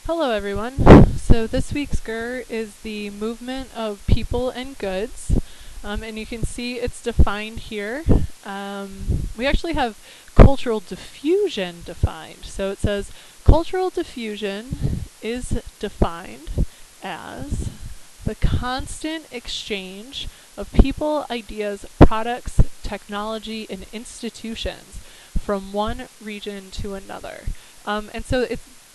Hello everyone. So this week's GRRR is the movement of people and goods, and you can see it's defined here. We actually have cultural diffusion defined. So it says cultural diffusion is defined as the constant exchange of people, ideas, products, technology, and institutions from one region to another.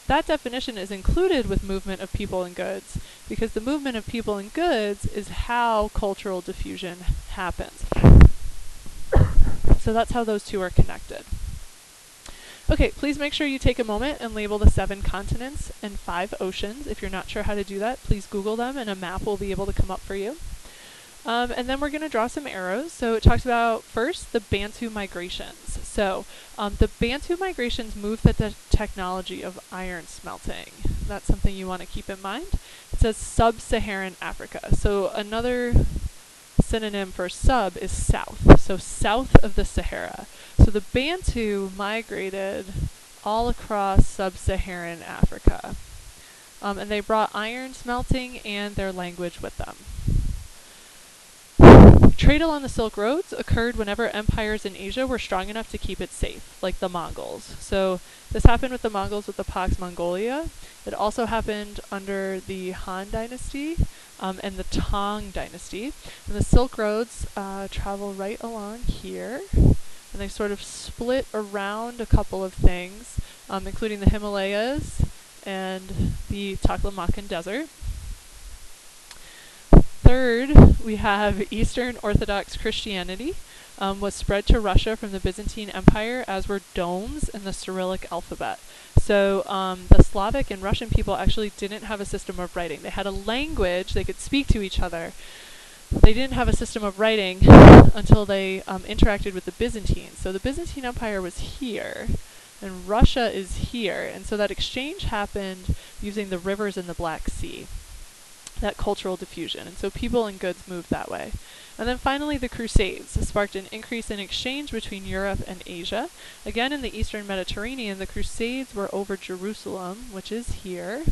That definition is included with movement of people and goods because the movement of people and goods is how cultural diffusion happens. So that's how those two are connected. Okay, please make sure you take a moment and label the 7 continents and 5 oceans. If you're not sure how to do that, please Google them and a map will be able to come up for you. And then we're going to draw some arrows. So it talks about, first, the Bantu migrations. So the Bantu migrations moved the technology of iron smelting. That's something you want to keep in mind. It says sub-Saharan Africa. So another synonym for sub is south. So south of the Sahara. So the Bantu migrated all across sub-Saharan Africa. And they brought iron smelting and their language with them. Trade along the Silk Roads occurred whenever empires in Asia were strong enough to keep it safe, like the Mongols. So this happened with the Mongols with the Pax Mongolia. It also happened under the Han Dynasty and the Tang Dynasty. And the Silk Roads travel right along here. And they sort of split around a couple of things, including the Himalayas and the Taklamakan Desert. Third, we have Eastern Orthodox Christianity was spread to Russia from the Byzantine Empire, as were domes and the Cyrillic alphabet. So the Slavic and Russian people actually didn't have a system of writing. They had a language, they could speak to each other. They didn't have a system of writing until they interacted with the Byzantines. So the Byzantine Empire was here, and Russia is here. And so that exchange happened using the rivers in the Black Sea. That cultural diffusion, and so people and goods moved that way. And then finally the Crusades sparked an increase in exchange between Europe and Asia. Again, in the Eastern Mediterranean, the Crusades were over Jerusalem, which is here,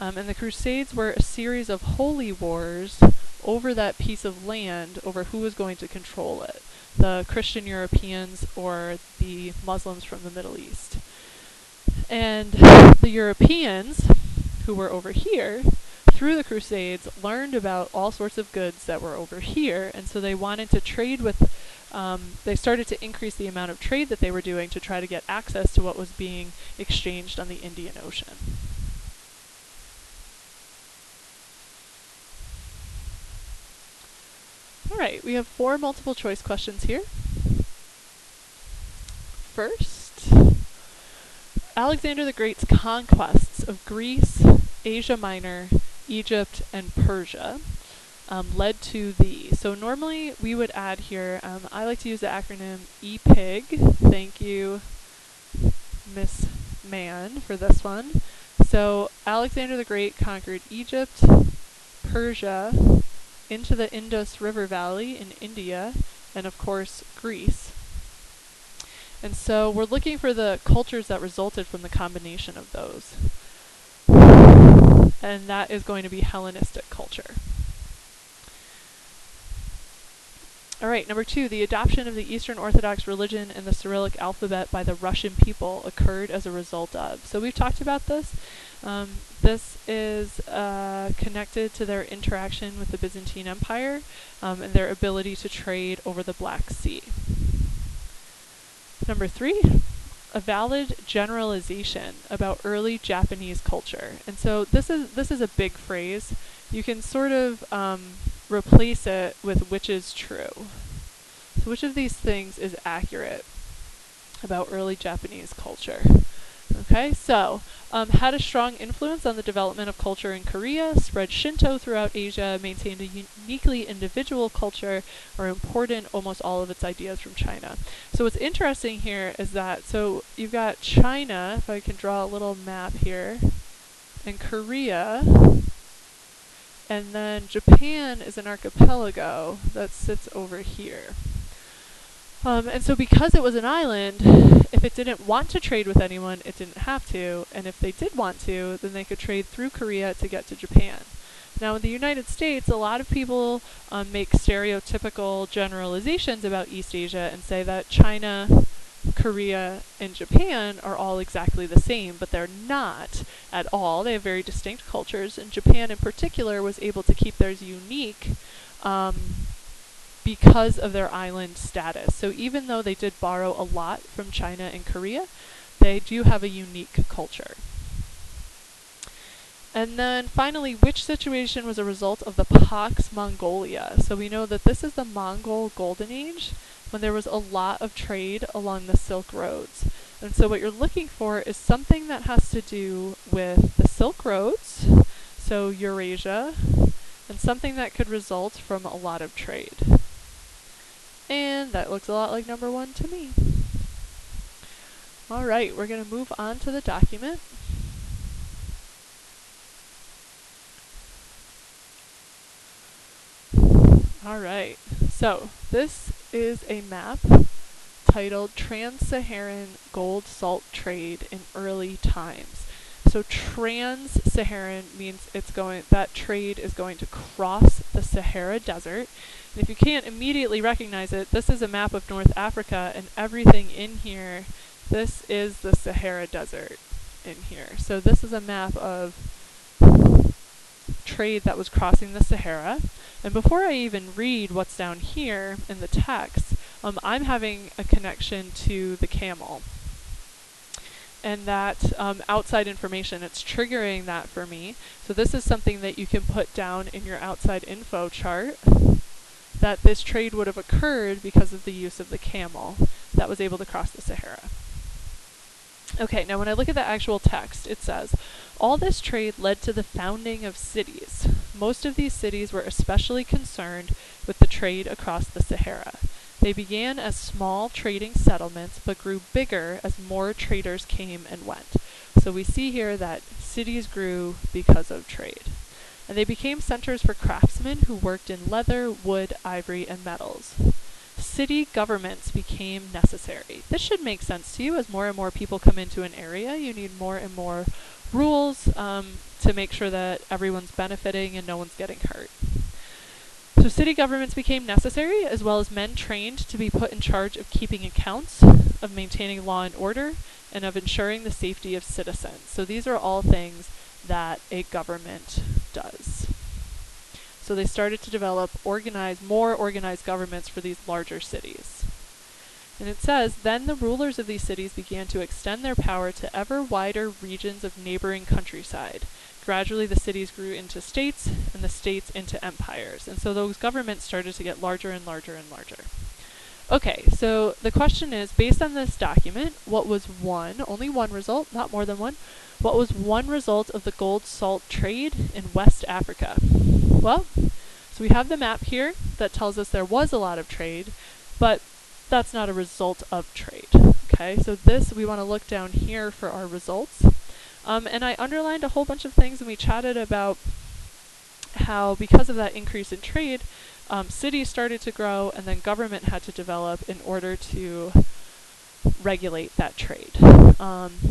and the Crusades were a series of holy wars over that piece of land, over who was going to control it, the Christian Europeans or the Muslims from the Middle East. And the Europeans, who were over here, through the Crusades, learned about all sorts of goods that were over here, and so they wanted to trade with, they started to increase the amount of trade that they were doing to try to get access to what was being exchanged on the Indian Ocean. Alright, we have 4 multiple choice questions here. First, Alexander the Great's conquests of Greece, Asia Minor, Egypt, and Persia led to the. So normally we would add here, I like to use the acronym EPIG. Thank you, Miss Mann, for this one. So Alexander the Great conquered Egypt, Persia, into the Indus River Valley in India, and of course Greece. And so we're looking for the cultures that resulted from the combination of those. And that is going to be Hellenistic culture. Alright, number 2, the adoption of the Eastern Orthodox religion and the Cyrillic alphabet by the Russian people occurred as a result of. So we've talked about this. This is connected to their interaction with the Byzantine Empire and their ability to trade over the Black Sea. Number 3, a valid generalization about early Japanese culture. And so this is a big phrase. You can sort of replace it with which is true. So which of these things is accurate about early Japanese culture? Okay, so had a strong influence on the development of culture in Korea, spread Shinto throughout Asia, maintained a uniquely individual culture, or imported almost all of its ideas from China. So what's interesting here is that, so you've got China, if I can draw a little map here, and Korea, and then Japan is an archipelago that sits over here. And so because it was an island, if it didn't want to trade with anyone, it didn't have to. And if they did want to, then they could trade through Korea to get to Japan. Now in the United States, a lot of people make stereotypical generalizations about East Asia and say that China, Korea, and Japan are all exactly the same, but they're not at all. They have very distinct cultures, and Japan in particular was able to keep theirs unique because of their island status. So even though they did borrow a lot from China and Korea, they do have a unique culture. And then finally, which situation was a result of the Pax Mongolia? So we know that this is the Mongol Golden Age, when there was a lot of trade along the Silk Roads. And so what you're looking for is something that has to do with the Silk Roads, so Eurasia, and something that could result from a lot of trade. And that looks a lot like number 1 to me. All right, we're going to move on to the document. All right, so this is a map titled Trans-Saharan Gold Salt Trade in Early Times. So trans-Saharan means that trade is going to cross the Sahara Desert. And if you can't immediately recognize it, this is a map of North Africa, and everything in here, this is the Sahara Desert in here. So this is a map of trade that was crossing the Sahara. And before I even read what's down here in the text, I'm having a connection to the camel. And that outside information, it's triggering that for me. So this is something that you can put down in your outside info chart, that this trade would have occurred because of the use of the camel that was able to cross the Sahara. Okay, now when I look at the actual text, it says, all this trade led to the founding of cities. Most of these cities were especially concerned with the trade across the Sahara. They began as small trading settlements, but grew bigger as more traders came and went. So we see here that cities grew because of trade. And they became centers for craftsmen who worked in leather, wood, ivory, and metals. City governments became necessary. This should make sense to you. As more and more people come into an area, you need more and more rules to make sure that everyone's benefiting and no one's getting hurt. So city governments became necessary, as well as men trained to be put in charge of keeping accounts, of maintaining law and order, and of ensuring the safety of citizens. So these are all things that a government does. So they started to develop more organized governments for these larger cities. And it says, then the rulers of these cities began to extend their power to ever wider regions of neighboring countryside. Gradually the cities grew into states, and the states into empires. And so those governments started to get larger and larger and larger. Okay, so the question is, based on this document, what was only one result, not more than one, what was one result of the gold salt trade in West Africa? Well, so we have the map here that tells us there was a lot of trade, but that's not a result of trade. Okay, so we want to look down here for our results. And I underlined a whole bunch of things, and we chatted about how because of that increase in trade, cities started to grow, and then government had to develop in order to regulate that trade.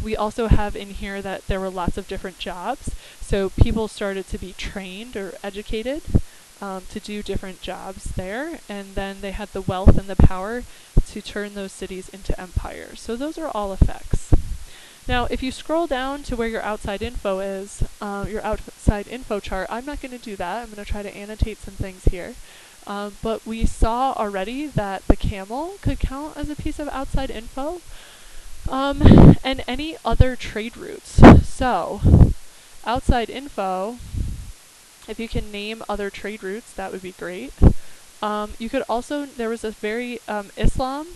We also have in here that there were lots of different jobs, so people started to be trained or educated to do different jobs there, and then they had the wealth and the power to turn those cities into empires. So those are all effects. Now, if you scroll down to where your outside info is, your outside info chart, I'm not going to do that. I'm going to try to annotate some things here. But we saw already that the camel could count as a piece of outside info, and any other trade routes. So, outside info, if you can name other trade routes, that would be great. You could also, there was a very, Islam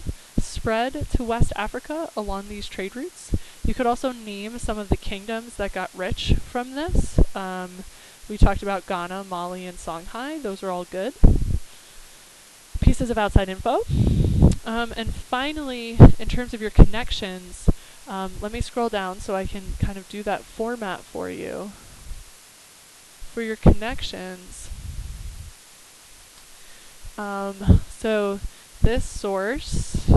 spread to West Africa along these trade routes. You could also name some of the kingdoms that got rich from this. We talked about Ghana, Mali, and Songhai. Those are all good pieces of outside info. And finally, in terms of your connections, let me scroll down so I can kind of do that format for you. For your connections, so this source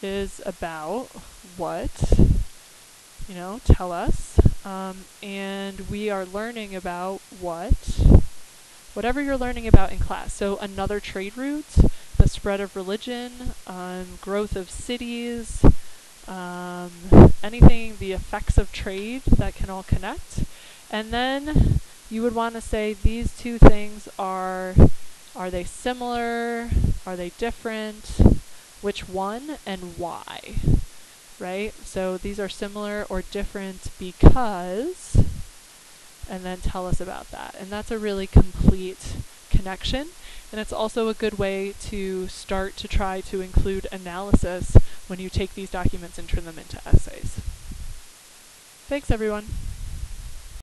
is about what, tell us. And we are learning about whatever you're learning about in class. So another trade route, the spread of religion, growth of cities, anything, the effects of trade that can all connect. And then you would want to say these two things are they similar? Are they different? Which one and why? Right? So these are similar or different because, and then tell us about that. And that's a really complete connection. And it's also a good way to start to try to include analysis when you take these documents and turn them into essays. Thanks, everyone.